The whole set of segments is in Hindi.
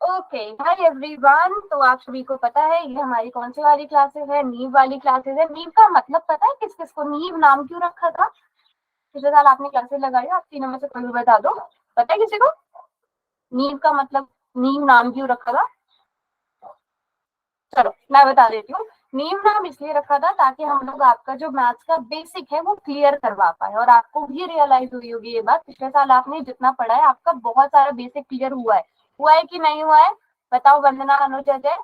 ओके हाय एवरीवन, तो आप सभी को पता है ये हमारी कौन सी वाली क्लासेस है? नीव वाली क्लासेस है। नीव का मतलब पता है किस किस को नीव नाम क्यों रखा था? पिछले साल आपने क्लासेस लगाई, आप तीनों में से कोई भी बता दो, पता है किसी को नीव का मतलब, नीव नाम क्यों रखा था? चलो मैं बता देती हूँ। नीव नाम इसलिए रखा था ताकि हम लोग आपका जो मैथ्स का बेसिक है वो क्लियर करवा पाए, और आपको भी रियलाइज हुई होगी ये बात, पिछले साल आपने जितना पढ़ा है आपका बहुत सारा बेसिक क्लियर हुआ है कि नहीं हुआ है? बताओ वंदना, अनुज, अजय,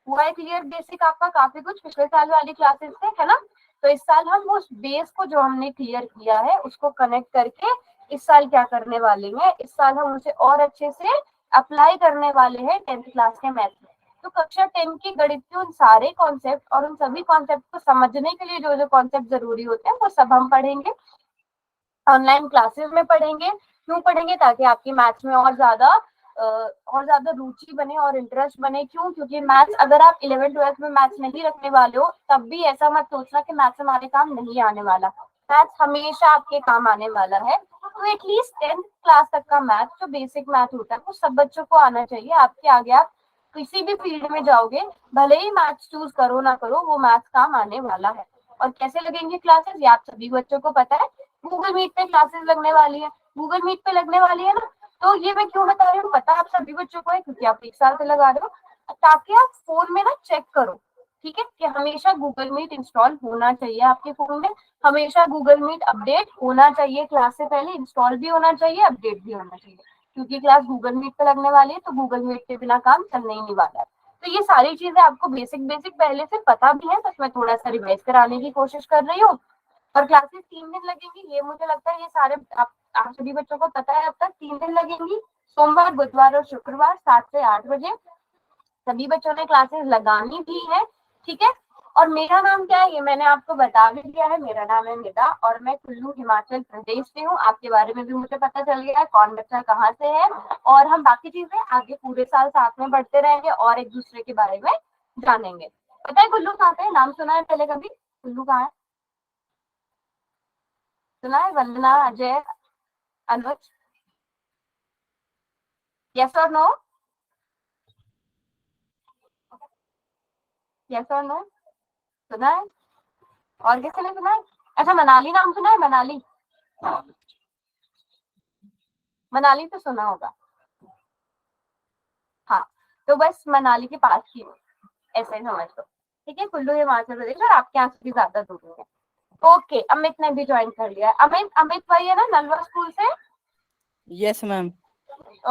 हुआ है क्लियर बेसिक आपका काफी कुछ पिछले साल वाली क्लासेस से, है ना? तो इस साल हम उस बेस को जो हमने क्लियर किया है उसको कनेक्ट करके इस साल क्या करने वाले हैं, इस साल हम उसे और अच्छे से अप्लाई करने वाले हैं 10th क्लास के मैथ में। तो कक्षा 10 की गणित के उन सारे कॉन्सेप्ट और उन सभी कॉन्सेप्ट को समझने के लिए जो जो कॉन्सेप्ट जरूरी होते हैं वो सब हम पढ़ेंगे, ऑनलाइन क्लासेस में पढ़ेंगे। क्यों पढ़ेंगे? ताकि आपकी मैथ्स में और ज्यादा रुचि बने और इंटरेस्ट बने। क्यों? क्योंकि मैथ्स अगर आप 11th 12th में मैथ्स नहीं रखने वाले हो तब भी ऐसा मत सोचना कि मैथ्स हमारे काम नहीं आने वाला। मैथ्स हमेशा आपके काम आने वाला है। तो एटलीस्ट 10th क्लास तक का मैथ जो बेसिक मैथ होता है वो सब बच्चों को आना चाहिए। आपके आगे आप किसी भी फील्ड में जाओगे, भले ही मैथ्स चूज करो ना करो, वो मैथ्स काम आने वाला है। और कैसे लगेंगे क्लासेस ये आप सभी बच्चों को पता है। गूगल मीट पे क्लासेस लगने वाली है, गूगल मीट पे लगने वाली है ना। तो ये मैं क्यों बता रही हूँ, पता आप सभी बच्चों को है क्योंकि आप एक साल से लगा रहे हो, ताकि आप फोन में ना चेक करो, ठीक है, कि हमेशा गूगल मीट इंस्टॉल होना चाहिए आपके फोन में, हमेशा गूगल मीट अपडेट होना चाहिए, क्लास से पहले इंस्टॉल भी होना चाहिए, अपडेट भी होना चाहिए, क्योंकि क्लास गूगल मीट पे लगने वाली है तो गूगल मीट के बिना काम चलने ही नहीं वाला है। तो ये सारी चीजें आपको बेसिक बेसिक पहले से पता भी है, बस मैं थोड़ा सा रिवाइज कराने की कोशिश कर रही हूँ। और क्लासेस 3 दिन लगेंगी, ये मुझे लगता है ये सारे आप सभी बच्चों को पता है। अब तक 3 दिन लगेंगी, सोमवार, बुधवार और शुक्रवार 7 से 8 बजे। सभी बच्चों ने क्लासेस लगानी भी है, ठीक है। और मेरा नाम क्या है ये मैंने आपको बता भी दिया है, मेरा नाम है निदा और मैं कुल्लू हिमाचल प्रदेश से हूँ। आपके बारे में भी मुझे पता चल गया है, कौन बच्चा कहाँ से है। और हम बाकी चीजें आगे पूरे साल साथ में बढ़ते रहेंगे और एक दूसरे के बारे में जानेंगे। पता है कुल्लू कहाँ पे है? नाम सुना है पहले कभी? कुल्लू कहाँ है? सुना है? वंदना, अजय, अनुज, यस और नो? यस और नो? सुना है? और किसी ने सुना है? अच्छा, मनाली नाम सुना है? मनाली, मनाली तो सुना होगा। हाँ, तो बस मनाली के पास ही हूँ, ऐसे ही समझ लो, ठीक है। कुल्लू हिमाचल प्रदेश और आपके यहाँ से भी ज्यादा दूर नहीं है। ओके, अमित ने भी ज्वाइन कर लिया है। अमित, अमित भाई है ना नलवा स्कूल से? Yes ma'am.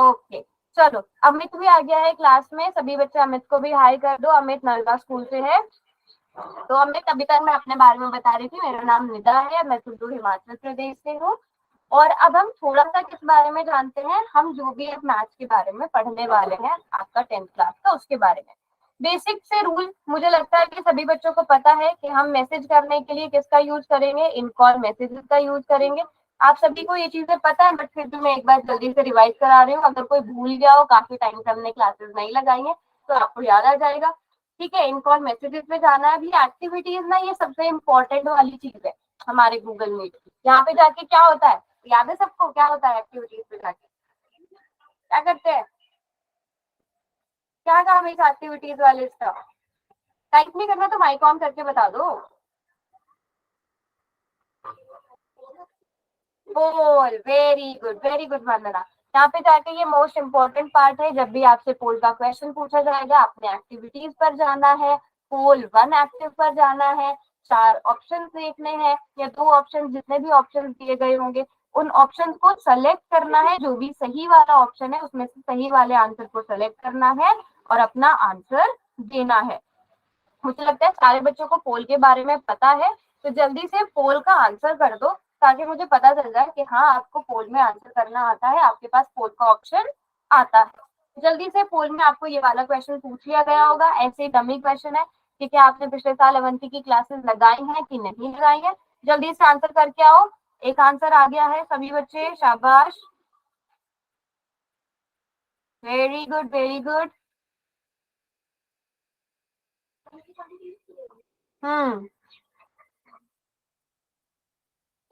ओके, चलो अमित भी आ गया है क्लास में, सभी बच्चे अमित को भी हाई कर दो। अमित नलवा स्कूल से है। तो अमित, अभी तक मैं अपने बारे में बता रही थी, मेरा नाम निदा है, मैं कुल्लू हिमाचल प्रदेश से हूँ। और अब हम थोड़ा सा किस बारे में जानते हैं, हम जो भी अब मैथ्स के बारे में पढ़ने वाले हैं आपका 10th क्लास का, उसके बारे में बेसिक से रूल मुझे लगता है कि सभी बच्चों को पता है कि हम मैसेज करने के लिए किसका यूज करेंगे, इन कॉल मैसेजेस का यूज करेंगे। आप सभी को ये चीजें पता है, बट फिर भी मैं एक बार जल्दी से रिवाइज करा रही हूँ। अगर कोई भूल गया हो, काफी टाइम से हमने क्लासेस नहीं लगाई है, तो आपको याद आ जाएगा, ठीक है। इन कॉल मैसेजेस में जाना है। भी एक्टिविटीज ना, ये सबसे इम्पोर्टेंट वाली चीज है हमारे गूगल मीट की। यहाँ पे जाके क्या होता है, याद है सबको क्या होता है? एक्टिविटीज पे जाके क्या करते हैं? क्या काम है इस एक्टिविटीज वाले इसका? टाइप नहीं करना तो माइक ऑन करके बता दो। पोल, वेरी गुड वंदना। यहाँ पे जाके ये मोस्ट इंपॉर्टेंट पार्ट है, जब भी आपसे पोल का क्वेश्चन पूछा जाएगा आपने एक्टिविटीज पर जाना है, पोल 1 एक्टिव पर जाना है, 4 ऑप्शन देखने हैं या 2 ऑप्शन, जितने भी ऑप्शन दिए गए होंगे उन ऑप्शन को सेलेक्ट करना है। जो भी सही वाला ऑप्शन है उसमें से सही वाले आंसर को सेलेक्ट करना है और अपना आंसर देना है। मुझे लगता है सारे बच्चों को पोल के बारे में पता है, तो जल्दी से पोल का आंसर कर दो ताकि मुझे पता चल जाए कि हाँ आपको पोल में आंसर करना आता है, आपके पास पोल का ऑप्शन आता है। जल्दी से पोल में आपको ये वाला क्वेश्चन पूछ लिया गया होगा, ऐसे डमी क्वेश्चन है कि क्या आपने पिछले साल अवंती की क्लासेस लगाई हैं कि नहीं लगाई है। जल्दी से आंसर करके आओ। एक आंसर आ गया है, सभी बच्चे शाबाश, वेरी गुड वेरी गुड। हम्म,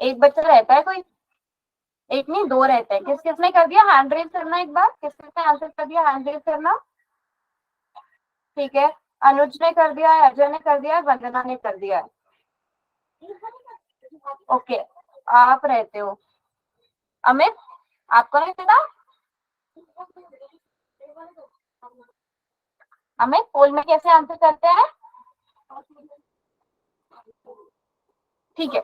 एक बच्चा रहता है कोई, एक नहीं दो रहते हैं। किस किसने कर दिया? हैंड रेज करना एक बार। किस किसने आंसर कर दिया? हैंड रेज करना। ठीक है, अनुज ने कर दिया है, अजय ने कर दिया है, वंदना ने कर दिया है। ओके, आप रहते हो। अमित, आपको नहीं पता? अमित, पोल में कैसे आंसर करते हैं? ठीक है,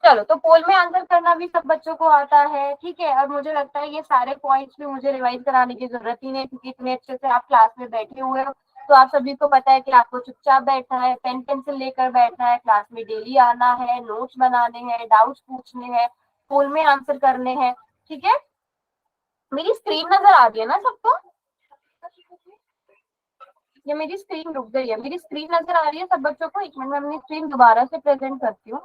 चलो, तो पोल में आंसर करना भी सब बच्चों को आता है। ठीक है, और मुझे लगता है ये सारे पॉइंट्स भी मुझे रिवाइज कराने की जरूरत ही नहीं, क्योंकि इतने अच्छे से आप क्लास में बैठे हुए हो। तो आप सभी को पता है कि आपको चुपचाप बैठना है, पेन पेंसिल लेकर बैठना है, क्लास में डेली आना है, नोट्स बनाने हैं, डाउट्स पूछने हैं, पोल में आंसर करने हैं। ठीक है, मेरी स्क्रीन नजर आ रही है ना सबको? ये मेरी स्क्रीन रुक गई है, मेरी स्क्रीन नजर आ रही है सब बच्चों को? एक मिनट में अपनी स्क्रीन दोबारा से प्रेजेंट करती हूँ।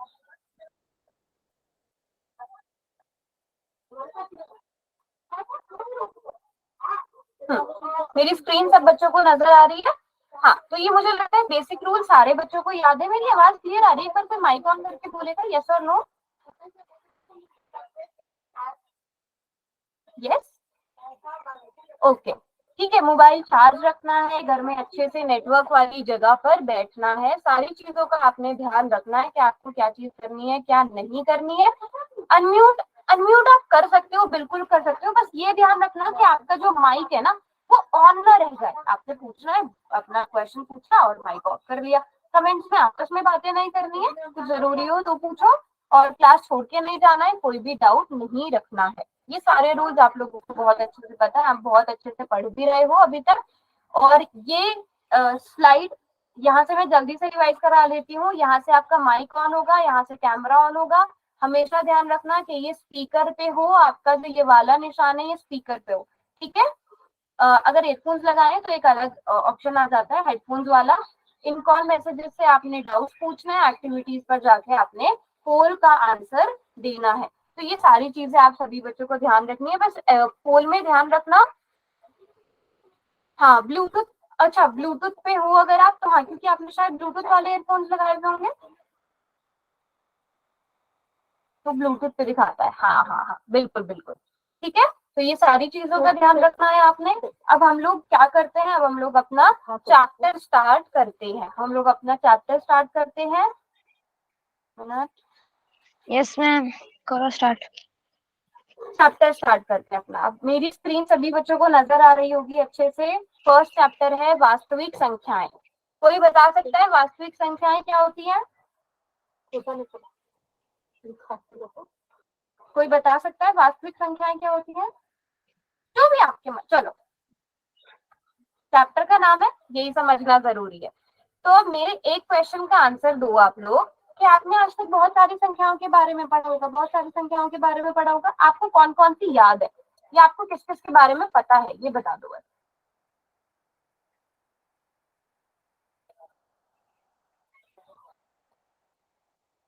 मेरी स्क्रीन सब बच्चों को नजर आ रही है? हाँ, तो ये मुझे लगता है बेसिक रूल सारे बच्चों को याद है। मेरी आवाज क्लियर आ रही है? एक बार कोई माइक ऑन करके बोलेगा यस और नो। यस, ओके, ठीक है। मोबाइल चार्ज रखना है, घर में अच्छे से नेटवर्क वाली जगह पर बैठना है, सारी चीजों का आपने ध्यान रखना है कि आपको क्या चीज करनी है, क्या नहीं करनी है। अनम्यूट, अनम्यूट आप कर सकते हो, बिल्कुल कर सकते हो, बस ये ध्यान रखना कि आपका जो माइक है ना वो ऑन ना रह जाए। आपसे पूछना है, अपना क्वेश्चन पूछा और माइक ऑफ कर लिया। कमेंट्स में आपस में बातें नहीं करनी है, कुछ जरूरी हो तो पूछो, और क्लास छोड़ के नहीं जाना है, कोई भी डाउट नहीं रखना है। ये सारे रूल्स आप लोगों को बहुत अच्छे से पता है, आप बहुत अच्छे से पढ़ भी रहे हो अभी तक। और ये स्लाइड यहाँ से मैं जल्दी से रिवाइज करा लेती हूँ। यहाँ से आपका माइक ऑन होगा, यहाँ से कैमरा ऑन होगा। हमेशा ध्यान रखना कि ये स्पीकर पे हो, आपका जो ये वाला निशान है ये स्पीकर पे हो। ठीक है, अगर हेडफोन्स लगाए तो एक अलग ऑप्शन आ जाता है हेडफोन्स वाला। इन कॉल मैसेजेस से आपने डाउट पूछना है, एक्टिविटीज पर जाके आपने पोल का आंसर देना है। तो ये सारी चीजें आप सभी बच्चों को ध्यान रखनी है। बस पोल में ध्यान रखना। हाँ, ब्लूटूथ, अच्छा ब्लूटूथ पे हो अगर आप तो हाँ, क्योंकि आपने शायद ब्लूटूथ वाले हेडफोन्स लगाए हुए होंगे तो ब्लूटूथ पे दिखाता है। हाँ हाँ हाँ, बिल्कुल बिल्कुल, ठीक है। तो ये सारी चीजों का ध्यान रखना है आपने। अब हम लोग क्या करते हैं, अब हम लोग अपना चैप्टर स्टार्ट करते हैं। हम लोग अपना चैप्टर स्टार्ट करते हैं। यस मैम, करो स्टार्ट। चैप्टर स्टार्ट करते हैं अपना। अब मेरी स्क्रीन सभी बच्चों को नजर आ रही होगी अच्छे से। फर्स्ट चैप्टर है वास्तविक संख्याएं। कोई बता सकता है वास्तविक संख्याएं क्या होती है? कोई बता सकता है वास्तविक संख्याएं क्या होती है? जो भी आपके मन, चलो, चैप्टर का नाम है, यही समझना जरूरी है। तो अब मेरे एक क्वेश्चन का आंसर दो आप लोग कि आपने आज तक बहुत सारी संख्याओं के बारे में पढ़ा होगा, बहुत सारी संख्याओं के बारे में पढ़ा होगा, आपको कौन कौन सी याद है या आपको किस किस के बारे में पता है, ये बता दो बस।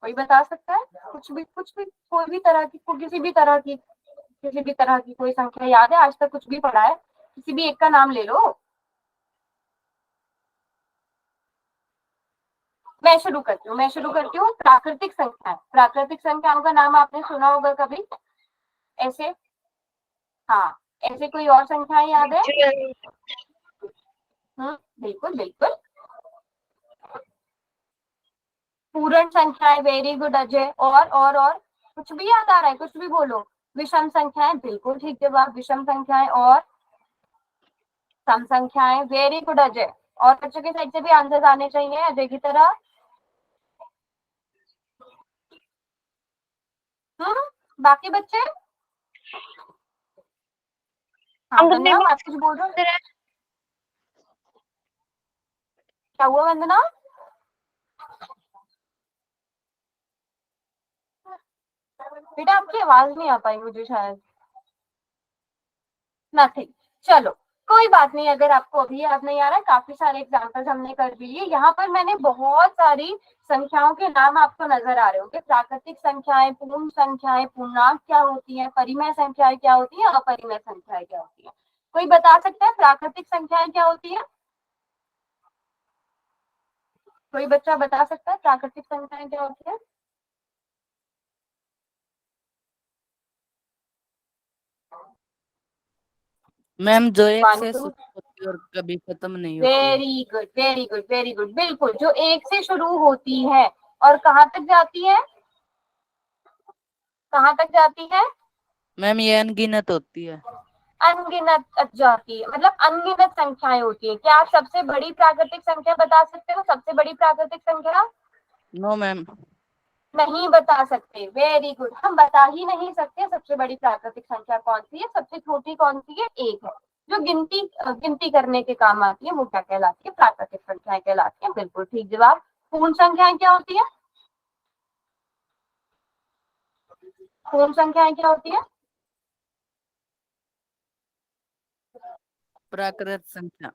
कोई बता सकता है? कुछ भी, कुछ भी, कोई भी तरह की, किसी भी तरह की, किसी भी तरह की कोई संख्या याद है? आज तक कुछ भी पढ़ा है, किसी भी एक का नाम ले लो। मैं शुरू करती हूँ। प्राकृतिक संख्या, प्राकृतिक संख्याओं का नाम आपने सुना होगा कभी ऐसे? हाँ, ऐसे कोई और संख्याएं याद है? बिल्कुल बिल्कुल, पूर्ण संख्याएं, वेरी गुड अजय। और कुछ भी याद आ रहा है? कुछ भी बोलो। विषम संख्याएं, बिल्कुल ठीक जवाब, विषम संख्याएं। और सम संख्याएं, वेरी गुड अजय। और बच्चों के साइड से भी आंसर आने चाहिए अजय की तरह। बाकी बच्चे? हाँ वंदना, आप कुछ बोल रहे हो? क्या हुआ वंदना? बेटा आपकी आवाज नहीं आ पाई मुझे शायद। नथिंग, चलो कोई बात नहीं। अगर आपको अभी याद नहीं आ रहा है, काफी सारे एग्जाम्पल्स हमने कर दिए। यहाँ पर मैंने बहुत सारी संख्याओं के नाम आपको नजर आ रहे होंगे। प्राकृतिक संख्याएं, पूर्ण संख्याएं, पूर्णांक क्या होती है, परिमेय संख्याएं क्या होती है, अपरिमेय संख्याएं क्या होती है? कोई बता सकता है प्राकृतिक संख्याएं क्या होती है? कोई बच्चा बता सकता है प्राकृतिक संख्याएं क्या होती है? मैम जो एक वन से टू, शुरू होती है और कभी खत्म नहीं होती। Very good very good very good, बिल्कुल, जो एक से शुरू होती है और कहाँ तक जाती है, कहाँ तक जाती है? मैम ये अनगिनत होती है। अनगिनत तक जाती है, मतलब अनगिनत संख्याएं होती है। क्या आप सबसे बड़ी प्राकृतिक संख्या बता सकते हो? सबसे बड़ी प्राकृतिक संख्या नो मैम। नहीं बता सकते, वेरी गुड, हम बता ही नहीं सकते सबसे बड़ी प्राकृतिक संख्या कौन सी है। सबसे छोटी कौन सी है? एक है, जो गिनती करने के काम आती है, वो क्या कहलाती है? प्राकृतिक संख्याएं कहलाती है। बिल्कुल ठीक जवाब। पूर्ण संख्याएं क्या होती है? पूर्ण संख्याएं क्या होती है? प्राकृत संख्या।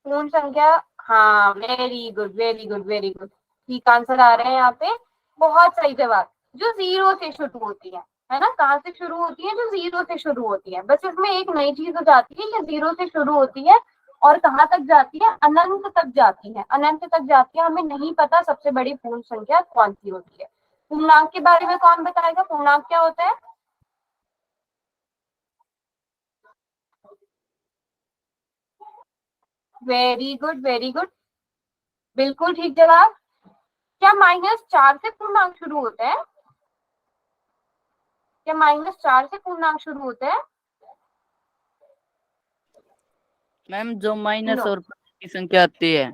पूर्ण संख्या, हाँ, very good very good very good, ठीक आंसर आ रहे हैं यहाँ पे, बहुत सही जवाब। जो जीरो से शुरू होती है ना? कहाँ से शुरू होती है? जो जीरो से शुरू होती है। बस इसमें एक नई चीज हो जाती है, ये जीरो से शुरू होती है और कहाँ तक जाती है? अनंत तक जाती है, अनंत तक जाती है। हमें नहीं पता सबसे बड़ी पूर्ण संख्या कौन सी होती है। पूर्णांक के बारे में कौन बताएगा? पूर्णांक क्या होता है? वेरी गुड वेरी गुड, बिल्कुल ठीक जवाब। क्या -4 से पूर्णांक शुरू होता है? क्या -4 से पूर्णांक शुरू होते हैं? मैम जो माइनस नो। और प्लस की संख्या आती है।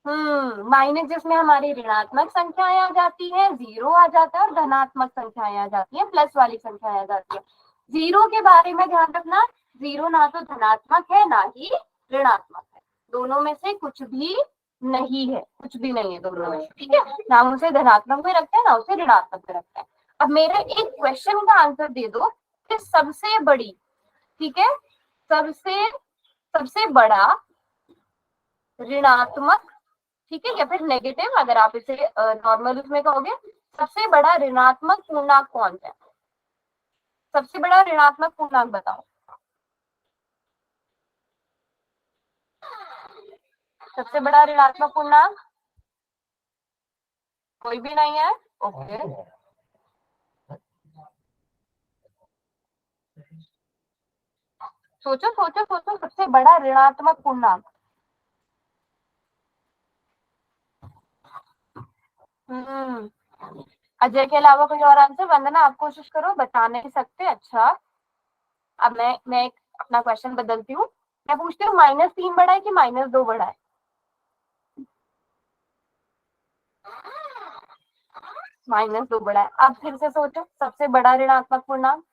माइनस जिसमें हमारी ऋणात्मक संख्याएं आ जाती है, जीरो आ जाता है, और धनात्मक संख्याएं आ जाती है, प्लस वाली संख्याएं आ जाती है। जीरो के बारे में ध्यान रखना, जीरो ना तो धनात्मक है ना ही ऋणात्मक है, दोनों में से कुछ भी नहीं है, कुछ भी नहीं है दोनों में से, ठीक है? ना उसे धनात्मक में रखते हैं ना उसे ऋणात्मक में रखते हैं। अब मेरे एक क्वेश्चन का आंसर दे दो कि सबसे बड़ी, ठीक है, सबसे सबसे बड़ा ऋणात्मक, ठीक है, या फिर नेगेटिव, अगर आप इसे नॉर्मल उसमें कहोगे, सबसे बड़ा ऋणात्मक पूर्णांक कौन सा है? सबसे बड़ा ऋणात्मक पूर्णांक बताओ। सबसे बड़ा ऋणात्मक पूर्णांक कोई भी नहीं है? ओके, सोचो सोचो सोचो, सबसे बड़ा ऋणात्मक पूर्णांक। हम्म अजय के अलावा कोई और आंसर? वंदना आप कोशिश करो, बता नहीं सकते, अच्छा। अब मैं एक अपना क्वेश्चन बदलती हूँ, मैं पूछती हूँ -3 बड़ा है कि -2 बड़ा है? -2 बड़ा है। अब फिर से सोचो, सबसे बड़ा ऋणात्मक पूर्णांक।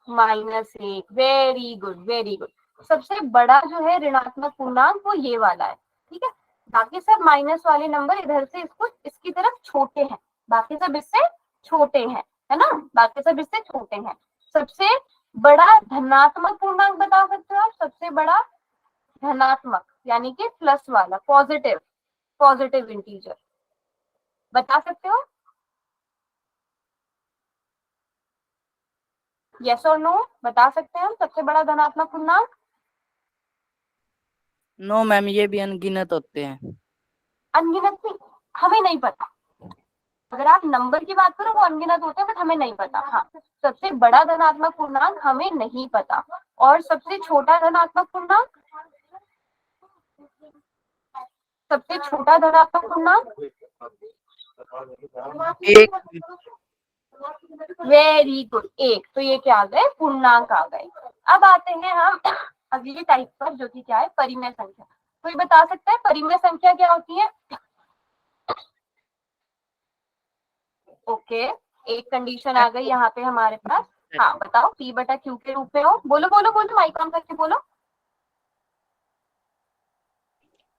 -1, वेरी गुड वेरी गुड। सबसे बड़ा जो है ऋणात्मक पूर्णांक वो ये वाला है, ठीक है? बाकी सब माइनस वाले नंबर इधर से इसको इसकी तरफ छोटे हैं, बाकी सब इससे छोटे हैं, है ना? बाकी सब इससे छोटे हैं। सबसे बड़ा धनात्मक पूर्णांक बता सकते हो आप? सबसे बड़ा धनात्मक यानी कि प्लस वाला, पॉजिटिव, पॉजिटिव इंटीजर बता सकते हो? यस और नो बता सकते हैं हम सबसे बड़ा धनात्मक पूर्णांक? नो मैम, ये भी अनगिनत होते हैं। अनगिनत नहीं, हमें नहीं पता। अगर आप नंबर की बात करो वो अनगिनत होते हैं, बट हमें नहीं पता। हाँ, सबसे बड़ा धनात्मक पूर्णांक हमें नहीं पता। और सबसे छोटा धनात्मक पूर्णांक, सबसे छोटा धनात्मक पूर्णांक, एक। वेरी गुड, एक। तो ये क्या आ गए? पूर्णांक आ गए। अब आते हैं हम अगली टाइप पर, जो कि क्या है? परिमेय संख्या। कोई बता सकता है परिमेय संख्या क्या होती है? ओके, एक कंडीशन आ गई यहाँ पे हमारे पास। हाँ बताओ, P/Q के रूप में हो। बोलो बोलो बोलो, माइक ऑन करके बोलो।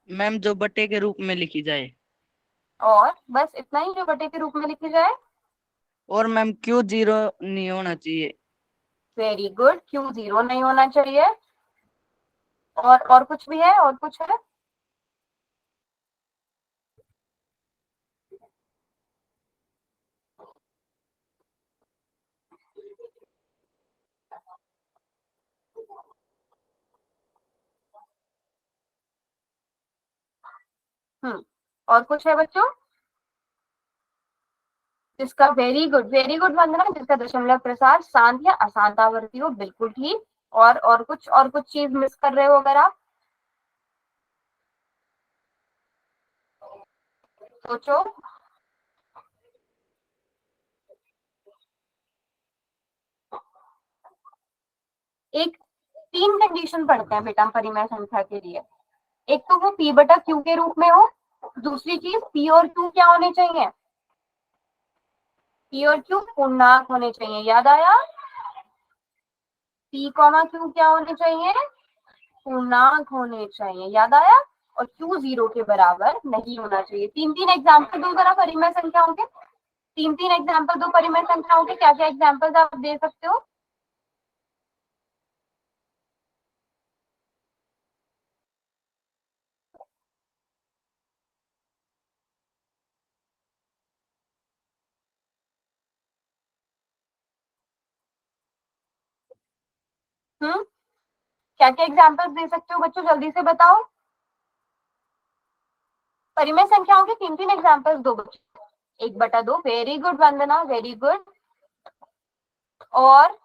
मैम जो बटे के रूप में लिखी जाए। और बस इतना ही, जो बटे के रूप में लिखी जाए? और मैम क्यू जीरो नहीं होना चाहिए। वेरी गुड, Q जीरो नहीं होना चाहिए। और कुछ भी है? और कुछ है? और कुछ है बच्चों? जिसका वेरी गुड वंदना, जिसका दशमलव प्रसार शांत या अशांत आवर्ती हो, बिल्कुल ठीक। और कुछ चीज मिस कर रहे हो अगर आप सोचो। एक 3 कंडीशन पढ़ते हैं बेटा परिमेय संख्या के लिए। एक तो वो p बटा q के रूप में हो, दूसरी चीज p और q क्या होने चाहिए, p और q पूर्णांक होने चाहिए, याद आया, p कॉमा q क्या होने चाहिए, पूर्णांक होने चाहिए, याद आया, और q 0 के बराबर नहीं होना चाहिए। 3 एग्जाम्पल दो जरा परिमेय संख्याओं के, 3 एग्जाम्पल दो परिमेय संख्याओं के, क्या क्या एग्जाम्पल्स आप दे सकते हो। क्या क्या एग्जाम्पल्स दे सकते हो बच्चों, जल्दी से बताओ। परिमेय संख्याओं के 3 एग्जाम्पल्स दो बच्चों। 1/2, वेरी गुड वंदना, वेरी गुड। और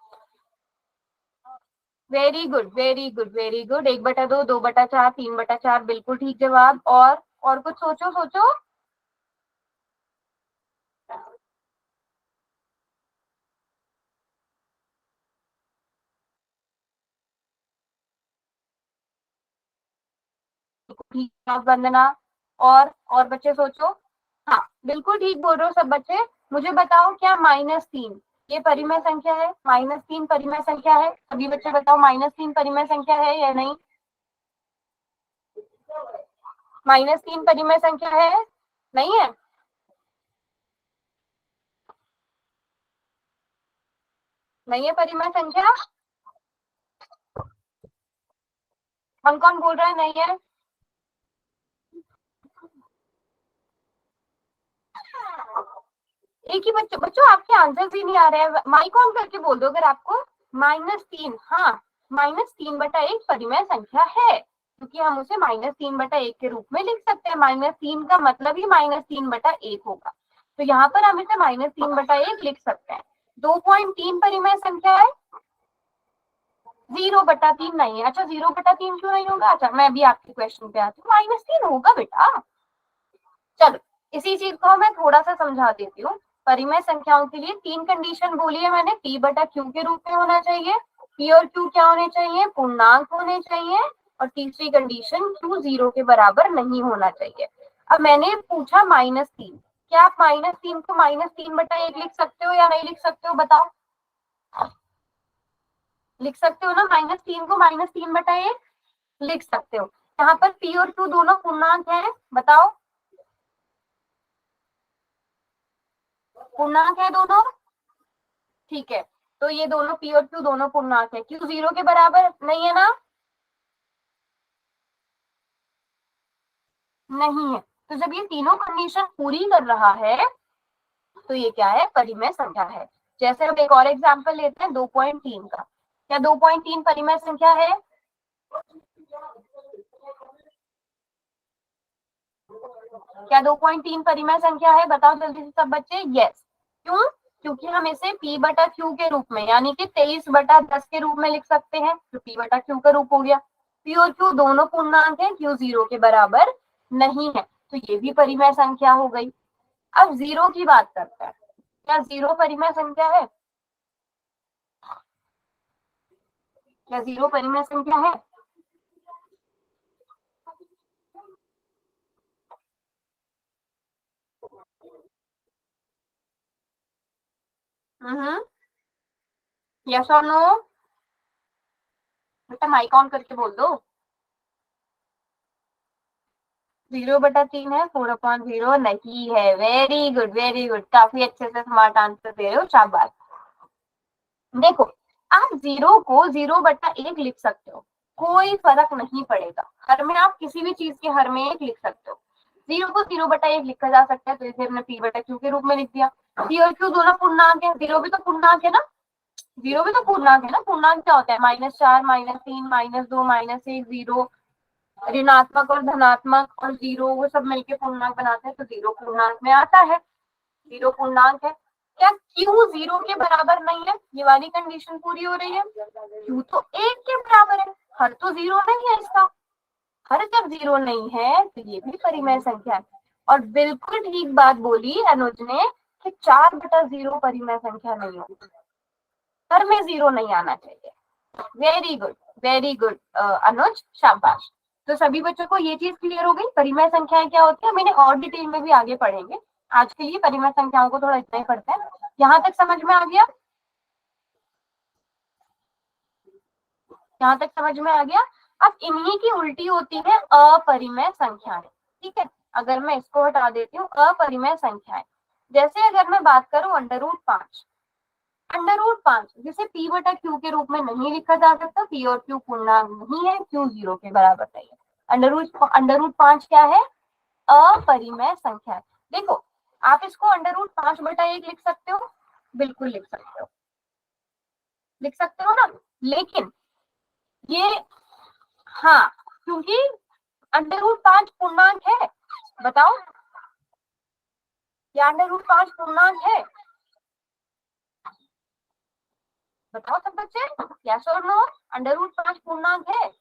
very good very good very good, 1/2, 2/4, 3/4, बिल्कुल ठीक जवाब। और कुछ सोचो सोचो। ठीक जवाब वंदना। और बच्चे सोचो। हाँ बिल्कुल ठीक बोल रहे हो सब बच्चे। मुझे बताओ क्या -3 ये परिमेय संख्या है, -3 परिमेय संख्या है, सभी बच्चे बताओ -3 परिमेय संख्या है या नहीं। -3 परिमेय संख्या है, नहीं है, नहीं है परिमेय संख्या। कौन कौन बोल रहा है नहीं है। एक ही बच्चों बच्चों आपके आंसर भी नहीं आ रहे हैं, माइक ऑन करके बोल दो अगर आपको। -3, हाँ, -3/1 परिमेय संख्या है, क्योंकि हम उसे -3/1 के रूप में लिख सकते हैं। -3 का मतलब ही -3/1 होगा, तो यहाँ पर हम इसे -3/1 लिख सकते हैं। 2.3 परिमेय संख्या है, 0/3 नहीं है। अच्छा 0/3 क्यों नहीं होगा, अच्छा मैं भी आपके क्वेश्चन पे आती हूँ, -3 होगा बेटा। चलो इसी चीज को मैं थोड़ा सा समझा देती हूँ। परिमेय संख्याओं के लिए 3 कंडीशन बोली है मैंने, p बटा q के रूप में होना चाहिए, p और q क्या होने चाहिए, पूर्णांक होने चाहिए, और तीसरी कंडीशन q 0 के बराबर नहीं होना चाहिए। अब मैंने पूछा -3, क्या आप -3 को -3/1 लिख सकते हो या नहीं लिख सकते हो, बताओ। लिख सकते हो ना, -3 को -3/1 लिख सकते हो। यहाँ पर p और q दोनों पूर्णांक है, बताओ, पूर्णांक है दोनों, ठीक है। तो ये दोनों p और q दोनों पूर्णांक है, q 0 के बराबर नहीं है ना, नहीं है। तो जब ये तीनों कंडीशन पूरी कर रहा है तो ये क्या है, परिमेय संख्या है। जैसे हम एक और एग्जांपल लेते हैं 2.3 का। क्या 2.3 परिमेय संख्या है, क्या 2.3 परिमेय संख्या है, बताओ जल्दी से सब बच्चे। यस, क्यों, क्योंकि हम इसे p बटा q के रूप में यानी कि 23/10 के रूप में लिख सकते हैं, तो p बटा q का रूप हो गया। p और q दोनों पूर्णांक है, q 0 के बराबर नहीं है, तो ये भी परिमेय संख्या हो गई। अब 0 की बात करते हैं, क्या 0 परिमेय संख्या है, क्या 0 परिमेय संख्या है। यस और नो, बेटा माइक ऑन करके बोल दो। 0/3 है, 4/0 नहीं है, वेरी गुड, काफी अच्छे से स्मार्ट आंसर दे रहे हो, शाबाश। देखो आप 0 को 0/1 लिख सकते हो, कोई फर्क नहीं पड़ेगा, हर में आप किसी भी चीज के हर में 1 लिख सकते हो। 0 को 0/1 लिखा जा सकता है, तो इसे हमने p बटा q के रूप में लिख दिया। p और q दोनों पूर्णांक है, 0 भी तो पूर्णांक है ना, 0 भी तो पूर्णांक है ना, पूर्णांक क्या होता है, -4, -3, -2, -1, 0, ऋणात्मक और धनात्मक और 0 वो सब मिलके पूर्णांक बनाते हैं, तो 0 पूर्णांक में आता है, 0 पूर्णांक है। क्या क्यू 0 के बराबर नहीं है? ये वाली कंडीशन पूरी हो रही है। क्यू तो 1 के बराबर है, हर तो 0 नहीं है इसका। हर जब 0 नहीं है तो ये भी परिमेय संख्या है। और बिल्कुल ठीक बात बोली अनुज ने कि 4/0 परिमेय संख्या नहीं होगी, हर में 0 नहीं आना चाहिए। वेरी गुड, वेरी गुड अनुज, शाबाश। तो सभी बच्चों को ये चीज क्लियर हो गई, परिमेय संख्याएं क्या होती है। मैंने और डिटेल में भी आगे पढ़ेंगे, आज के लिए परिमेय संख्याओं को थोड़ा इतना ही पढ़ते हैं। यहाँ तक समझ में आ गया? यहाँ तक समझ में आ गया? अब इन्हीं की उल्टी होती है अपरिमेय संख्याएं। ठीक है, अगर मैं इसको हटा देती हूँ, अपरिमेय संख्याएं, जैसे अगर मैं बात करूं √5, √5 जिसे p बटा q के रूप में नहीं लिखा जा सकता, p और q पूर्णांक नहीं है, q 0 के बराबर नहीं है। √5 क्या है? अपरिमेय संख्या है। देखो, आप इसको √5/1 लिख सकते हो, बिल्कुल लिख सकते हो, लिख सकते हो ना। लेकिन ये, हाँ, क्योंकि √5 पूर्णांक है। बताओ, या √5 पूर्णांक है? बताओ सब बच्चे, यस और नो? √5 पूर्णांक है?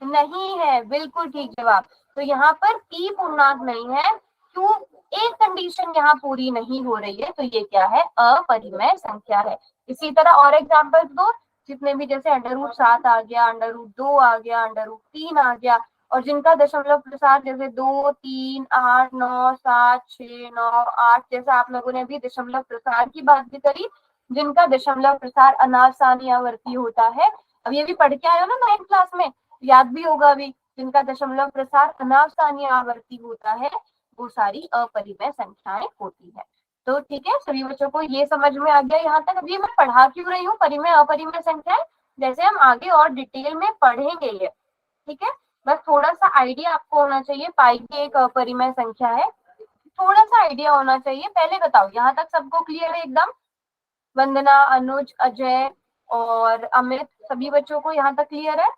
नहीं है, बिल्कुल ठीक जवाब। तो यहाँ पर p पूर्णांक नहीं है, क्यों? एक कंडीशन यहाँ पूरी नहीं हो रही है, तो ये क्या है? अपरिमेय संख्या है। इसी तरह और एग्जांपल्स दो, जितने भी, जैसे √7 आ गया, √2 आ गया, √3 आ गया, और जिनका दशमलव प्रसार जैसे 2, 3, 8, 9, 7, 6, 9, 8, जैसे आप लोगों ने भी दशमलव प्रसार की बात भी करी, जिनका दशमलव प्रसार अनावसानी आवर्ती होता है। अब ये भी पढ़ के आए हो ना 9th क्लास में, याद भी होगा अभी, जिनका दशमलव प्रसार अनावसानी आवर्ती होता है, वो सारी अपरिमेय संख्याएं होती है। तो ठीक है, सभी बच्चों को ये समझ में आ गया यहाँ तक? अभी मैं पढ़ा क्यों रही हूँ परिमेय अपरिमेय संख्याएं, जैसे हम आगे और डिटेल में पढ़ेंगे ये। ठीक है, बस थोड़ा सा आइडिया आपको होना चाहिए, पाई की एक अपरिमेय संख्या है, थोड़ा सा आइडिया होना चाहिए। पहले बताओ, यहाँ तक सबको क्लियर है एकदम? वंदना, अनुज, अजय और अमित, सभी बच्चों को यहाँ तक क्लियर है?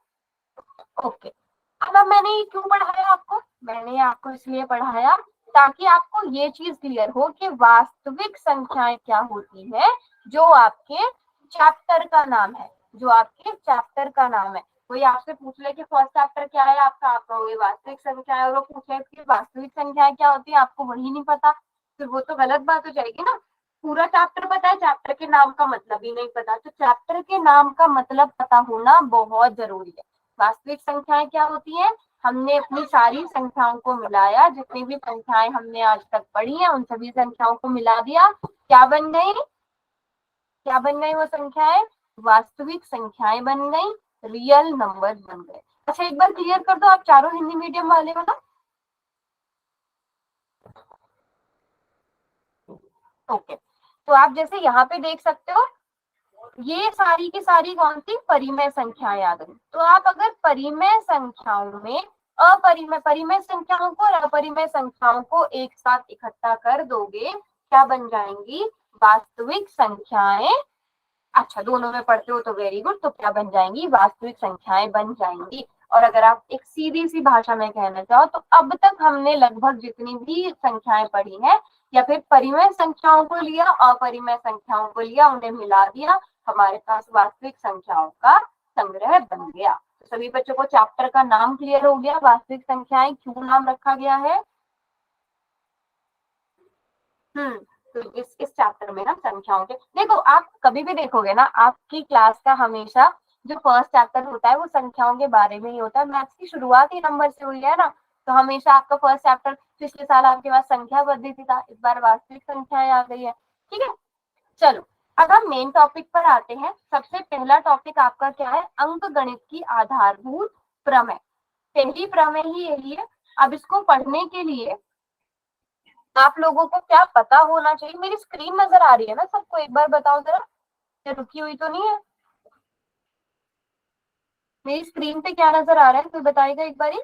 ओके। अब मैंने ये क्यों पढ़ाया आपको? मैंने आपको इसलिए पढ़ाया ताकि आपको ये चीज क्लियर हो कि वास्तविक संख्याएं क्या होती है, जो आपके चैप्टर का नाम है, जो आपके चैप्टर का नाम है। कोई आपसे पूछ ले कि फर्स्ट चैप्टर क्या है आपका, आप कहोगे वास्तविक संख्या, और वो पूछे कि वास्तविक संख्याएं क्या होती है, आपको वही नहीं पता, फिर वो तो गलत बात हो जाएगी ना। पूरा चैप्टर पता है, चैप्टर के नाम का मतलब ही नहीं पता, तो चैप्टर के नाम का मतलब पता होना बहुत जरूरी है। वास्तविक संख्याएं क्या होती हैं? हमने अपनी सारी संख्याओं को मिलाया, जितनी भी संख्याएं हमने आज तक पढ़ी हैं उन सभी संख्याओं को मिला दिया, क्या बन गई? क्या बन गई वो संख्याएं? वास्तविक संख्याएं बन गई, रियल नंबर्स बन गए। अच्छा, एक बार क्लियर कर दो, आप चारों हिंदी मीडियम वाले हो ना? ओके, तो आप जैसे यहाँ पे देख सकते हो, ये सारी की सारी कौन सी परिमेय संख्याएं आ गई। तो आप अगर परिमेय संख्याओं में अपरिमेय, परिमेय संख्याओं को और अपरिमेय संख्याओं को एक साथ इकट्ठा कर दोगे, क्या बन जाएंगी? वास्तविक संख्याएं। अच्छा, दोनों में पढ़ते हो तो वेरी गुड, तो क्या बन जाएंगी? वास्तविक संख्याएं बन जाएंगी। और अगर आप एक सीधी सी भाषा में कहना चाहो तो अब तक हमने लगभग जितनी भी संख्याएं पढ़ी हैं, या फिर परिमेय संख्याओं को लिया, अपरिमेय संख्याओं को लिया, उन्हें मिला दिया, हमारे पास वास्तविक संख्याओं का संग्रह बन गया। तो सभी बच्चों को चैप्टर का नाम क्लियर हो गया, वास्तविक संख्याएं क्यों नाम रखा गया है। तो इस चैप्टर में ना संख्याओं के, देखो आप कभी भी देखोगे ना, आपकी क्लास का हमेशा जो फर्स्ट चैप्टर होता है वो संख्याओं के बारे में ही होता है। मैथ्स की शुरुआत ही नंबर से हुई है ना, तो हमेशा आपका फर्स्ट चैप्टर, पिछले साल आपके पास संख्या पद्धति था, इस बार वास्तविक संख्याएं आ गई है। ठीक है, चलो अब हम मेन टॉपिक पर आते हैं। सबसे पहला टॉपिक आपका क्या है? अंक गणित की आधारभूत प्रमेय। पहली प्रमेय ही यही है। अब इसको पढ़ने के लिए आप लोगों को क्या पता होना चाहिए? मेरी स्क्रीन नजर आ रही है ना सबको? एक बार बताओ जरा, ये रुकी हुई तो नहीं है? मेरी स्क्रीन पे क्या नजर आ रहा है, कोई बताएगा एक बारी?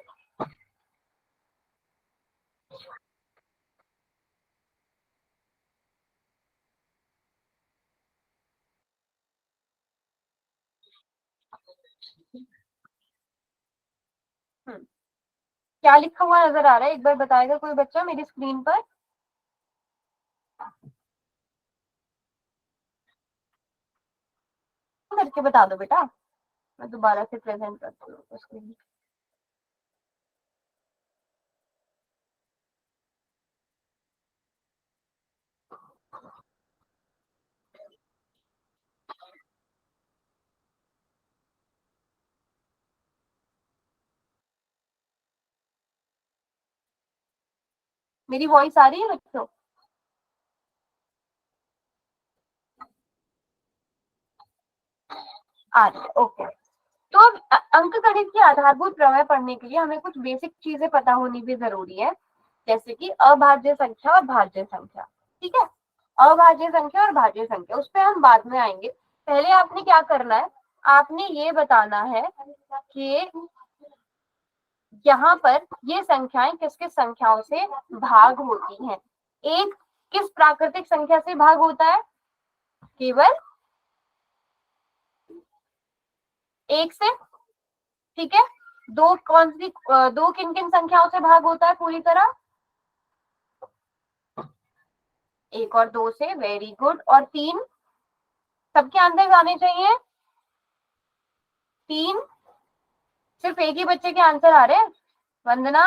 क्या लिखा हुआ नजर आ रहा है, एक बार बताएगा कोई बच्चा मेरी स्क्रीन पर? करके बता दो बेटा, मैं दोबारा से प्रेजेंट करती हूँ उसके लिए। मेरी वॉइस आ रही है बच्चों? आ रही है, ओके। तो अब अंक गणित की आधारभूत प्रमेय पढ़ने के लिए हमें कुछ बेसिक चीजें पता होनी भी जरूरी है, जैसे कि अभाज्य संख्या और भाज्य संख्या। ठीक है, अभाज्य संख्या और भाज्य संख्या, उस पर हम बाद में आएंगे। पहले आपने क्या करना है, आपने ये बताना है कि यहाँ पर ये संख्याएं किस किस संख्याओं से भाग होती हैं। एक किस प्राकृतिक संख्या से भाग होता है? केवल एक से। ठीक है, दो कौन सी, दो किन किन संख्याओं से भाग होता है पूरी तरह? एक और दो से, वेरी गुड। और तीन, सबके आंसर आने चाहिए। तीन, सिर्फ एक ही बच्चे के आंसर आ रहे हैं। वंदना,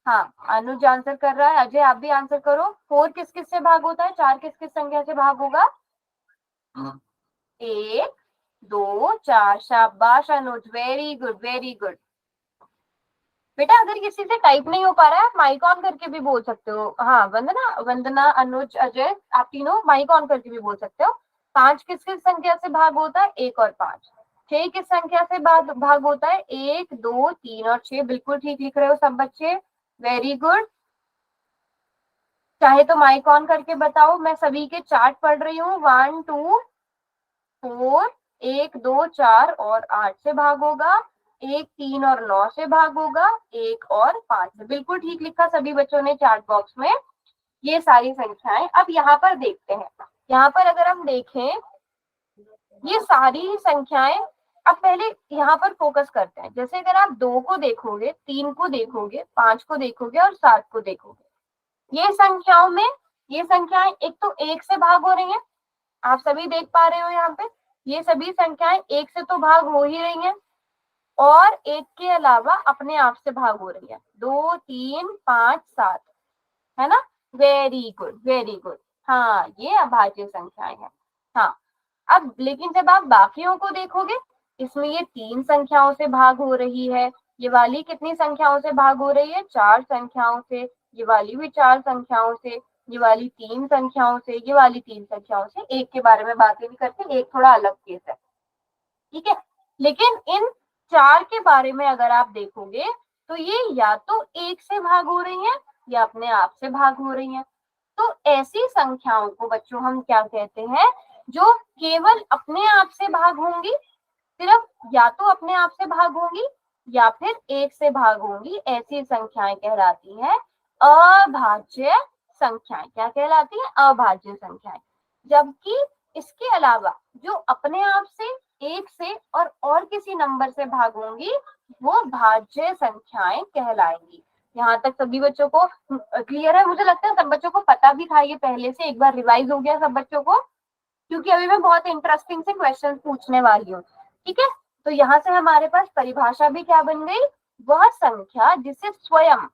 हाँ अनुज आंसर कर रहा है। अजय आप भी आंसर करो। फोर किस किस से भाग होता है? चार किस किस संख्या से भाग होगा? एक, दो, चार, शाबाश अनुज, वेरी गुड वेरी गुड। बेटा अगर किसी से टाइप नहीं हो पा रहा है, आप माइक ऑन करके भी बोल सकते हो। हाँ वंदना, वंदना, अनुज, अजय, आप तीनों माइक ऑन करके भी बोल सकते हो। पांच किस किस संख्या से भाग होता है? एक और पांच। छह किस संख्या से भाग होता है? एक, दो, तीन और छह। बिल्कुल ठीक लिख रहे हो सब बच्चे, वेरी गुड। चाहे तो माइक ऑन करके बताओ, मैं सभी के चार्ट पढ़ रही हूँ। 1 2 4, एक, दो, चार और 8 से भाग होगा। एक, 3 और 9 से भाग होगा। एक और 5 से। बिल्कुल ठीक लिखा सभी बच्चों ने चार्ट बॉक्स में ये सारी संख्याएं। अब यहाँ पर देखते हैं, यहाँ पर अगर हम देखें ये सारी संख्याएं, अब पहले यहाँ पर फोकस करते हैं। जैसे अगर आप 2 को देखोगे, 3 को देखोगे, 5 को देखोगे और 7 को देखोगे, ये संख्याओं में ये संख्याएं एक तो एक से भाग हो रही हैं, आप सभी देख पा रहे हो यहाँ पे। ये सभी संख्याएं एक से तो भाग हो ही रही हैं, और एक के अलावा अपने आप से भाग हो रही है। 2, 3, 5, 7, है ना? Very good very good. हाँ ये अभाज्य संख्याएं हैं। हाँ, अब लेकिन जब आप बाकियों को देखोगे, इसमें ये 3 संख्याओं से भाग हो रही है, ये वाली कितनी संख्याओं से भाग हो रही है? 4 संख्याओं से, ये वाली भी 4 संख्याओं से, ये वाली 3 संख्याओं से, ये वाली 3 संख्याओं से। एक के बारे में बात ही नहीं करते, एक थोड़ा अलग केस है। ठीक है, लेकिन इन 4 के बारे में अगर आप देखोगे तो ये या तो एक से भाग हो रही है या अपने आप से भाग हो रही है। तो ऐसी संख्याओं को बच्चों हम क्या कहते हैं? जो केवल अपने आप से भाग होंगी, सिर्फ या तो अपने आप से भाग होंगी या फिर एक से भाग होंगी, ऐसी संख्याएं कहलाती हैं अभाज्य संख्याएं। क्या कहलाती है? अभाज्य संख्याएं। जबकि इसके अलावा जो अपने आप से, एक से और किसी नंबर से भाग होंगी, वो भाज्य संख्याएं कहलाएंगी। यहाँ तक सभी बच्चों को क्लियर है? मुझे लगता है सब बच्चों को पता भी था ये पहले से, एक बार रिवाइज हो गया सब बच्चों को, क्योंकि अभी मैं बहुत इंटरेस्टिंग से क्वेश्चन पूछने वाली हूँ। ठीक है, तो यहाँ से हमारे पास परिभाषा भी क्या बन गई? वह संख्या जिसे स्वयं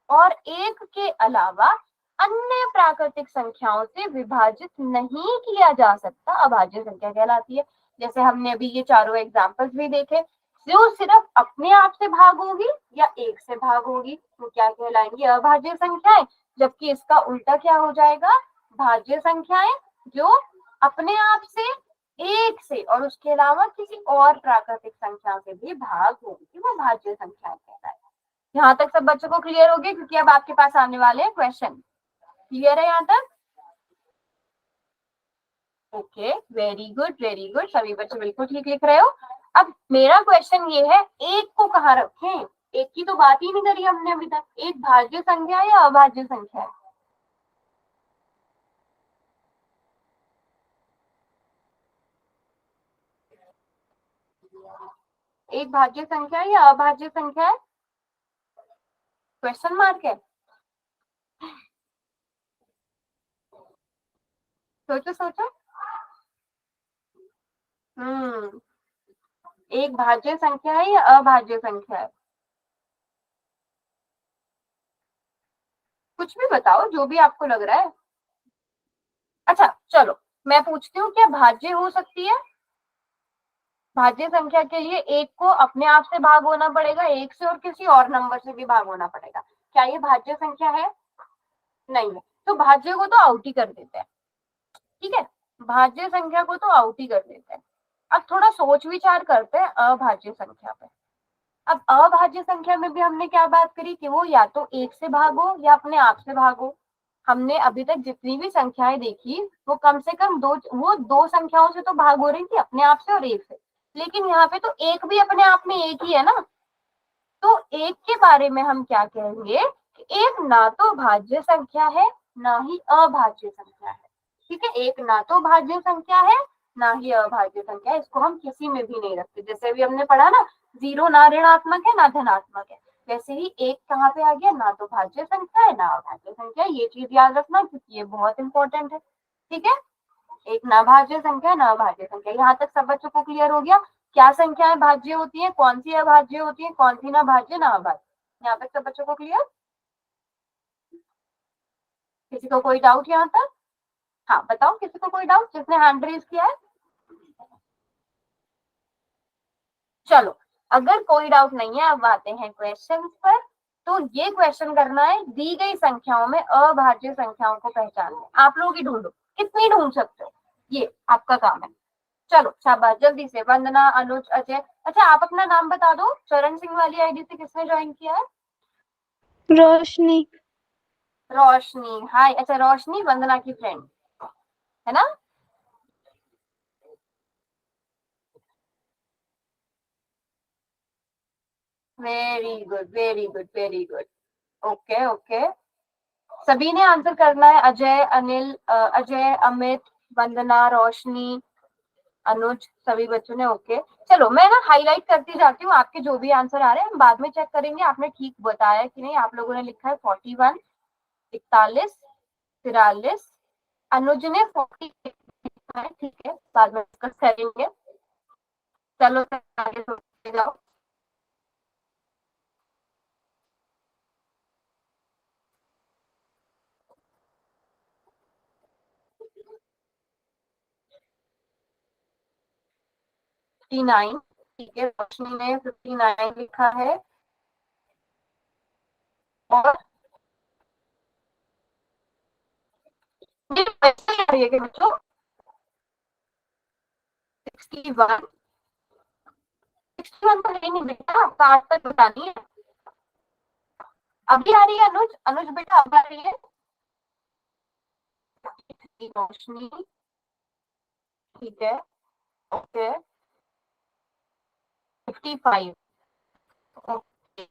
और एक के अलावा अन्य प्राकृतिक संख्याओं से विभाजित नहीं किया जा सकता, अभाज्य संख्या कहलाती है। जैसे हमने अभी ये चारों एग्जांपल्स भी देखे, जो सिर्फ अपने आप से भाग होगी या एक से भाग होगी, तो क्या कहलाएंगी? अभाज्य संख्याएं। जबकि इसका उल्टा क्या हो जाएगा? भाज्य संख्याएं, जो अपने आप से, एक से और उसके अलावा किसी और प्राकृतिक संख्या से भी भाग होगी, वो भाज्य संख्याएं कहलाएगी। यहाँ तक सब बच्चों को क्लियर हो गया? क्योंकि अब आपके पास आने वाले हैं क्वेश्चन। क्लियर है यहाँ तक? Okay, very good very good, सभी बच्चे बिल्कुल ठीक लिख रहे हो। अब मेरा क्वेश्चन ये है, एक को कहाँ रखें? एक की तो बात ही नहीं करी हमने अभी तक। एक भाज्य संख्या या अभाज्य संख्या है? एक भाज्य संख्या है या अभाज्य संख्या है? क्वेश्चन मार्क है। सोचो सोचो। एक भाज्य संख्या है या अभाज्य संख्या है? कुछ भी बताओ, जो भी आपको लग रहा है। अच्छा चलो मैं पूछती हूँ, क्या भाज्य हो सकती है? भाज्य संख्या के लिए एक को अपने आप से भाग होना पड़ेगा, एक से और किसी और नंबर से भी भाग होना पड़ेगा। क्या ये भाज्य संख्या है? नहीं है, तो भाज्य को तो आउट ही कर देते हैं। ठीक है, भाज्य संख्या को तो आउट ही कर देते हैं। अब थोड़ा सोच विचार करते हैं अभाज्य संख्या पे। अब अभाज्य संख्या में भी हमने क्या बात करी कि वो या तो एक से भागो या अपने आप से भागो। हमने अभी तक जितनी भी संख्याएं देखी वो कम से कम दो संख्याओं से तो भाग हो रही थी, अपने आप से और एक से। लेकिन यहाँ पे तो एक भी अपने आप में एक ही है ना, तो एक के बारे में हम क्या कहेंगे कि एक ना तो भाज्य संख्या है ना ही अभाज्य संख्या है। ठीक है, एक ना तो भाज्य संख्या है ना ही अभाज्य संख्या है, इसको हम किसी में भी नहीं रखते। जैसे अभी हमने पढ़ा ना, 0 ना ऋणात्मक है ना धनात्मक है, वैसे ही एक कहाँ पे आ गया, ना तो भाज्य संख्या है ना अभाज्य संख्या है। ये चीज याद रखना क्योंकि ये बहुत इंपॉर्टेंट है। ठीक है, एक ना भाज्य संख्या ना अभाज्य संख्या। यहाँ तक सब बच्चों को क्लियर हो गया? क्या संख्याएं भाज्य होती है, कौन सी अभाज्य होती है, कौन सी ना भाज्य ना अभाज्य? यहाँ तक सब बच्चों को क्लियर? किसी को कोई डाउट यहाँ तक? हाँ बताओ, किसी को कोई डाउट जिसने हैंड रेज किया है? चलो अगर कोई डाउट नहीं है, अब आते हैं क्वेश्चन पर। तो ये क्वेश्चन करना है, दी गई संख्याओं में अभाज्य संख्याओं को पहचानना। आप लोग ही ढूंढो, कितनी ढूंढ सकते हो, ये आपका काम है। चलो शाबाश, जल्दी से। वंदना, अनुज, अजय। अच्छा आप अपना नाम बता दो, चरण सिंह वाली आईडी से किसने ज्वाइन किया है? रोशनी। रोशनी, हाय। अच्छा रोशनी वंदना की फ्रेंड है ना? Very good very good very good. Okay okay, सभी ने आंसर करना है। अजय, अनिल, अजय, अमित, वंदना, रोशनी, अनुज, सभी बच्चों ने ओके। चलो मैं ना हाईलाइट करती जाती हूँ, आपके जो भी आंसर आ रहे हैं हम बाद में चेक करेंगे आपने ठीक बताया कि नहीं। आप लोगों ने लिखा है 41, 41, 43, अनुज ने 40 लिखा है, ठीक है, बाद में डिस्कस करेंगे। चलो आगे बढ़ते जाओ। फिफ्टी नाइन, ठीक है, रोशनी ने 59 लिखा है। और ये वैसे आ रही है कि बच्चों 61, 61 तो है नहीं बेटा, 60 तक बतानी है। अभी आ रही है अनुज? अनुज बेटा अब आ रही है? रोशनी, ठीक है, ओके, 55, ओके।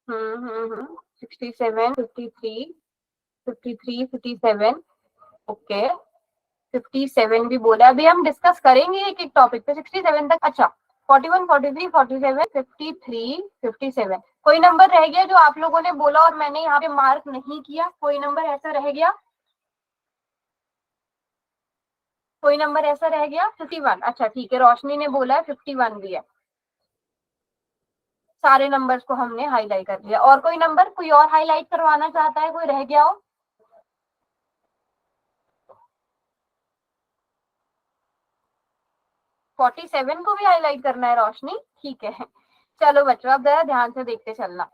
हम्म, 67, 53, 53, 57, ओके। 57 भी बोला, अभी हम डिस्कस करेंगे एक एक टॉपिक पे 67 तक। अच्छा 41, 43, 47, 53, 57, कोई नंबर रह गया जो आप लोगों ने बोला और मैंने यहाँ पे मार्क नहीं किया? कोई नंबर ऐसा रह गया? कोई नंबर ऐसा रह गया? 51, अच्छा ठीक है, रोशनी ने बोला है 51 भी है। सारे नंबर्स को हमने हाईलाइट कर दिया। और कोई नंबर कोई और हाईलाइट करवाना चाहता है, कोई रह गया हो? फोर्टी सेवन को भी हाईलाइट करना है रोशनी, ठीक है। चलो बच्चों अब जरा ध्यान से देखते चलना।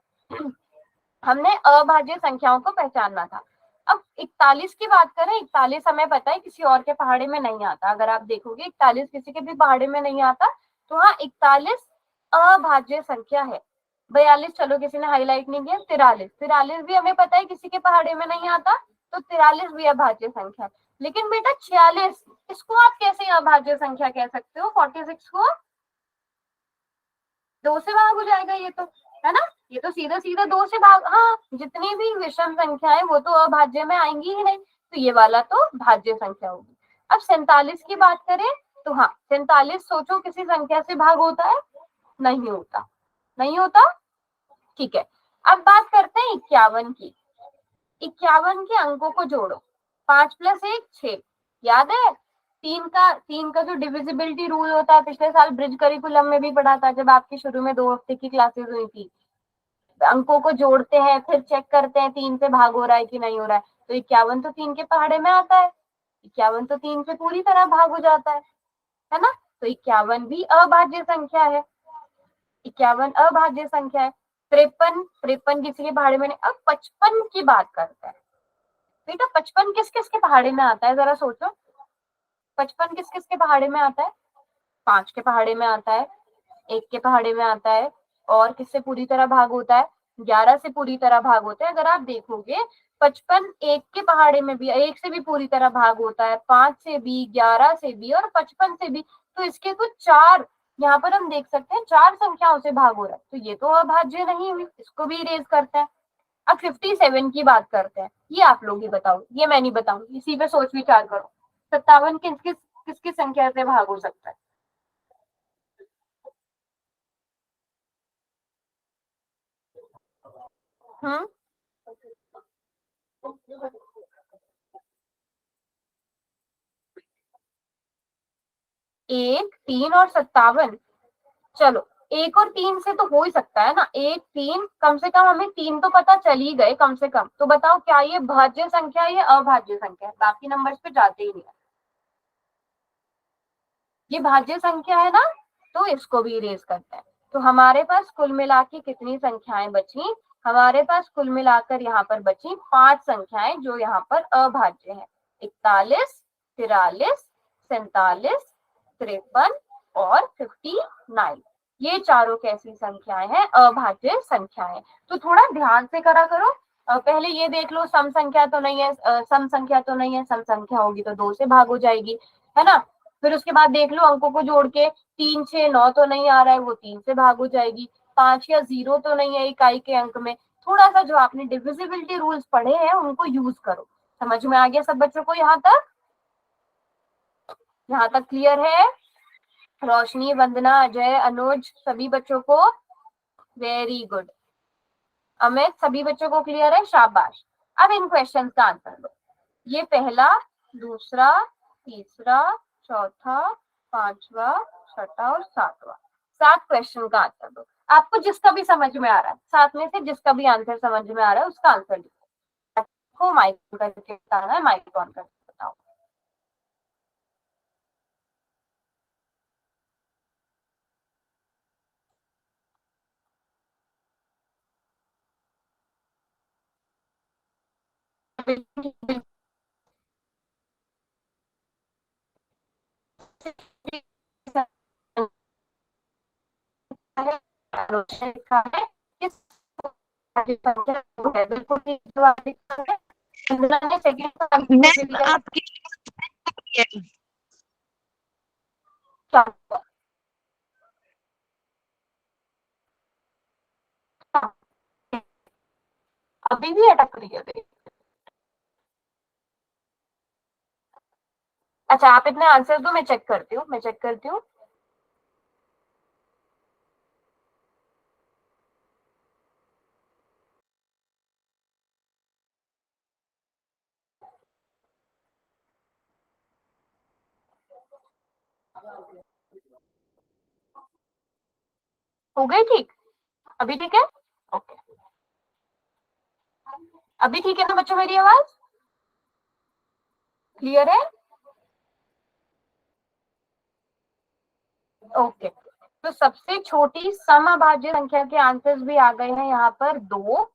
हमने अभाज्य संख्याओं को पहचानना था। अब 41 की बात करें, 41 हमें पता है किसी और के पहाड़े में नहीं आता। अगर आप देखोगे 41 किसी के भी पहाड़े में नहीं आता, तो हाँ 41 अभाज्य संख्या है। 42 चलो किसी ने हाईलाइट नहीं किया। 43, 43 भी हमें पता है किसी के पहाड़े में नहीं आता, तो 43 भी अभाज्य संख्या है। लेकिन बेटा 46, इसको आप कैसे अभाज्य संख्या कह सकते हो? 46 को 2 से भाग हो जाएगा ये तो, है ना? ये तो सीधा सीधा 2 से भाग, हाँ जितनी भी विषम संख्या है वो तो अभाज्य में आएंगी ही नहीं, तो ये वाला तो भाज्य संख्या होगी। अब 47 की बात करें तो हाँ 47 सोचो किसी संख्या से भाग होता है, नहीं होता, नहीं होता, ठीक है। अब बात करते हैं 51 की। 51 के अंकों को जोड़ो, 5 + 1 6, याद है? तीन का जो डिविजिबिलिटी रूल होता है, पिछले साल ब्रिज करिकुलम में भी पढ़ा था जब आपकी शुरू में 2 हफ्ते की क्लासेस हुई थी। अंकों को जोड़ते हैं, फिर चेक करते हैं 3 से भाग हो रहा है कि नहीं हो रहा है। तो 51 तो 3 के पहाड़े में आता है, 51 तो 3 से पूरी तरह भाग हो जाता है ना? तो 51 भी अभाज्य संख्या है, 51 अभाज्य संख्या है। 53 किसी के पहाड़े में नहीं। अब 55 की बात करते हैं बेटा। 55 किस किस के पहाड़े में आता है, जरा सोचो। 55 किस किस के पहाड़े में आता है? 5 के पहाड़े में आता है, 1 के पहाड़े में आता है, और किससे पूरी तरह भाग होता है? 11 से पूरी तरह भाग होता है। अगर आप देखोगे 55 1 के पहाड़े में भी, 1 से भी पूरी तरह भाग होता है, 5 से भी, 11 से भी और 55 से भी। तो इसके कुछ 4 यहाँ पर हम देख सकते हैं, 4 संख्याओं से भाग हो रहा है, तो ये तो अभाज्य नहीं हुई, इसको भी इरेज करते हैं। अब 57 की बात करते हैं, ये आप लोग ही बताओ, ये मैं नहीं बताऊंगी, इसी पे सोच विचार करो। 57 किसकी संख्या से भाग हो सकता है? हम्म 1 3 और 57, चलो 1 और 3 से तो हो ही सकता है ना, 1 3, कम से कम हमें 3 तो पता चल ही गए कम से कम। तो बताओ क्या ये भाज्य संख्या है या अभाज्य संख्या है? बाकी नंबर्स पे जाते ही नहीं है, ये भाज्य संख्या है ना, तो इसको भी इरेज करते हैं। तो हमारे पास कुल मिला के कितनी संख्याएं बची? हमारे पास कुल मिलाकर यहाँ पर बची 5 संख्याएं जो यहाँ पर अभाज्य है। 41, 43, 47, 53 और 59, ये चारों कैसी संख्याएं हैं? अभाज्य संख्याएं। तो थोड़ा ध्यान से करा करो। पहले ये देख लो सम संख्या तो नहीं है, सम संख्या तो नहीं है, सम संख्या होगी तो 2 से भाग हो जाएगी, है ना? फिर उसके बाद देख लो अंकों को जोड़ के, 3 6 9 तो नहीं आ रहा है, वो 3 से भाग हो जाएगी। 5 या 0 तो नहीं है इकाई के अंक में। थोड़ा सा जो आपने डिविजिबिलिटी रूल्स पढ़े हैं उनको यूज करो। समझ में आ गया सब बच्चों को? यहाँ तक, यहाँ तक क्लियर है? रोशनी, वंदना, अजय, अनुज, सभी बच्चों को वेरी गुड। अमित, सभी बच्चों को क्लियर है? शाबाश। अब इन क्वेश्चंस का आंसर दो। ये पहला, दूसरा, तीसरा, चौथा, पांचवा, छठा और सातवां, 7 क्वेश्चन का आंसर दो। आपको जिसका भी समझ में आ रहा है, 7 में से जिसका भी आंसर समझ में आ रहा है उसका आंसर लिखो। माइक करके बताना है, माइक ऑन करके बताओ। लिखा है किस बिल्कुल ठीक जवाब लिखा है। ने सेकंड आपकी अभी भी अटक रही है। अच्छा आप इतने आंसर दो, मैं चेक करती हूँ, मैं चेक करती हूँ। हो गई ठीक? अभी ठीक है? ओके, अभी ठीक है ना बच्चों? मेरी आवाज क्लियर है? ओके, तो सबसे छोटी समअभाज्य संख्या के आंसर्स भी आ गए हैं यहाँ पर 2,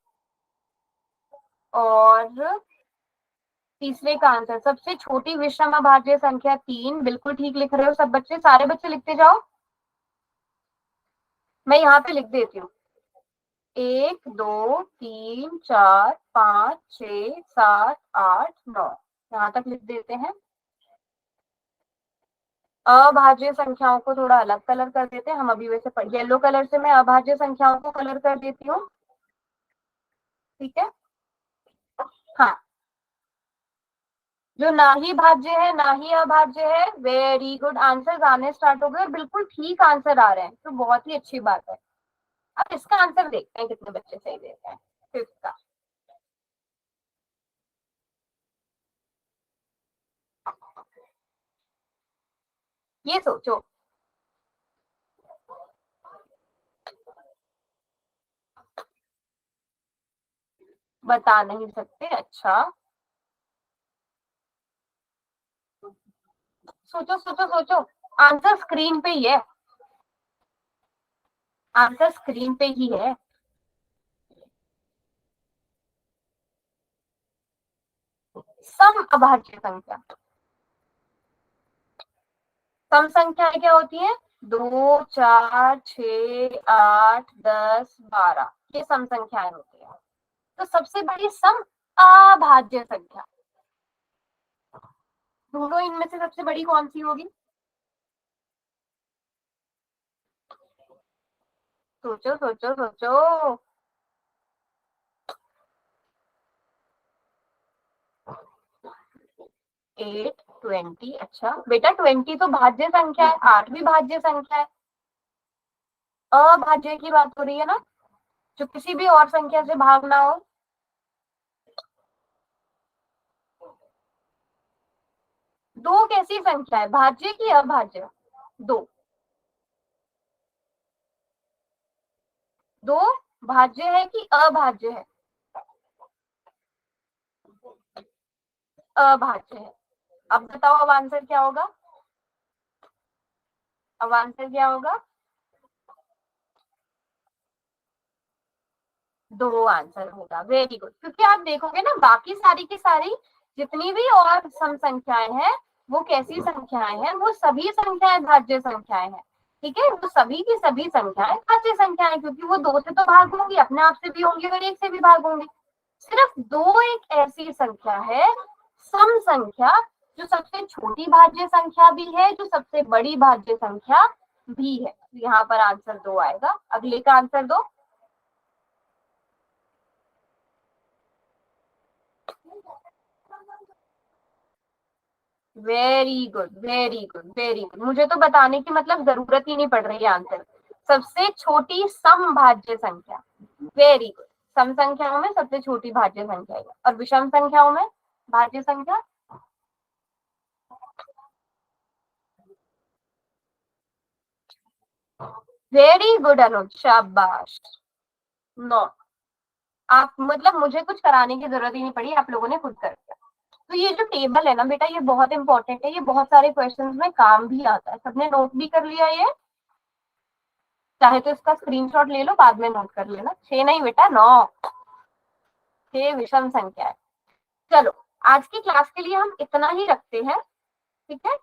और तीसरे का आंसर सबसे छोटी विषम अभाज्य संख्या 3। बिल्कुल ठीक लिख रहे हो सब बच्चे, सारे बच्चे लिखते जाओ, मैं यहाँ पे लिख देती हूँ। 1 2 3 4 5 6 7 8 9, यहाँ तक लिख देते हैं। अभाज्य संख्याओं को थोड़ा अलग कलर कर देते हैं हम, अभी वैसे येलो कलर से मैं अभाज्य संख्याओं को कलर कर देती हूँ, ठीक है? हाँ, जो ना ही भाज्य है ना ही अभाज्य है। वेरी गुड, आंसर आने स्टार्ट हो गए और बिल्कुल ठीक आंसर आ रहे हैं, तो बहुत ही अच्छी बात है। अब इसका आंसर देखते हैं कितने बच्चे सही देते हैं। फिफ्थ का ये सोचो, बता नहीं सकते, अच्छा सोचो सोचो सोचो। आंसर स्क्रीन पे ही है, आंसर स्क्रीन पे ही है। सम अभाज्य संख्या। सम संख्याएं क्या होती है? 2, 4, 6, 8, 10, 12, ये सम संख्याएं होती है। तो सबसे बड़ी सम अभाज्य संख्या, ढूंढो इनमें से सबसे बड़ी कौन सी होगी। सोचो सोचो सोचो। 8, 20, अच्छा बेटा 20 तो भाज्य संख्या है, 8 भी भाज्य संख्या है। अभाज्य की बात हो रही है ना, जो किसी भी और संख्या से भाग ना हो। दो कैसी संख्या है, भाज्य की अभाज्य? दो, दो भाज्य है कि अभाज्य है? अभाज्य है। अब बताओ, अब आंसर क्या होगा? अब आंसर क्या होगा? दो आंसर होगा। वेरी गुड, क्योंकि आप देखोगे ना बाकी सारी की सारी जितनी भी और सम संख्याएं हैं वो कैसी संख्याएं हैं, वो सभी संख्याएं भाज्य संख्याएं हैं। ठीक है, वो सभी की सभी संख्याएं भाज्य संख्याएं, क्योंकि वो दो से तो भाग होंगी, अपने आप से भी होंगी और एक से भी भाग होंगी। सिर्फ दो एक ऐसी संख्या है, सम संख्या, जो सबसे छोटी भाज्य संख्या भी है, जो सबसे बड़ी भाज्य संख्या भी है। यहाँ पर आंसर दो आएगा। अगले का आंसर दो। Very good very good very good, मुझे तो बताने की मतलब जरूरत ही नहीं पड़ रही है आंसर। सबसे छोटी समभाज्य संख्या। वेरी गुड, सम संख्याओं में सबसे छोटी भाज्य संख्या है, और विषम संख्याओं में भाज्य संख्या। वेरी गुड अनुज, शाबाश। 9। आप मतलब मुझे कुछ कराने की जरूरत ही नहीं पड़ी, आप लोगों ने खुद कर दिया। तो ये जो टेबल है ना बेटा, ये बहुत इंपॉर्टेंट है, ये बहुत सारे क्वेश्चंस में काम भी आता है। सबने नोट भी कर लिया ये? चाहे तो इसका स्क्रीनशॉट ले लो, बाद में नोट कर लेना। 6 नहीं बेटा, 9। 6 विषम संख्या है। चलो, आज की क्लास के लिए हम इतना ही रखते हैं, ठीक है।